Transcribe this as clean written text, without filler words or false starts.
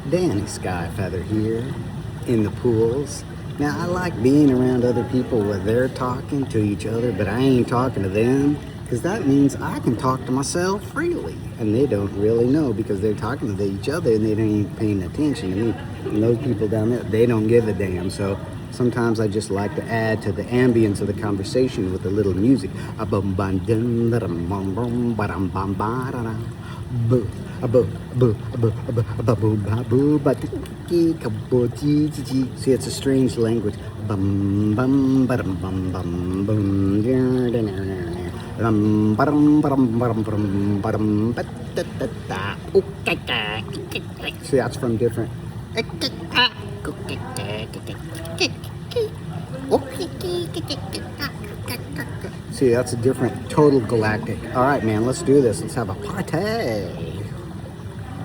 Danny Skyfeather here in the pools. Now I like being around other people where they're talking to each other, but I ain't talking to them, because that means I can talk to myself freely. And they don't really know because they're talking to each other and they don't even paying attention to me. And those people down there, they don't give a damn. So sometimes I just like to add to the ambience of the conversation with a little music. See, it's a strange language. See, that's from different. See, that's a different, total galactic. All right, man, let's do this. Let's have a party.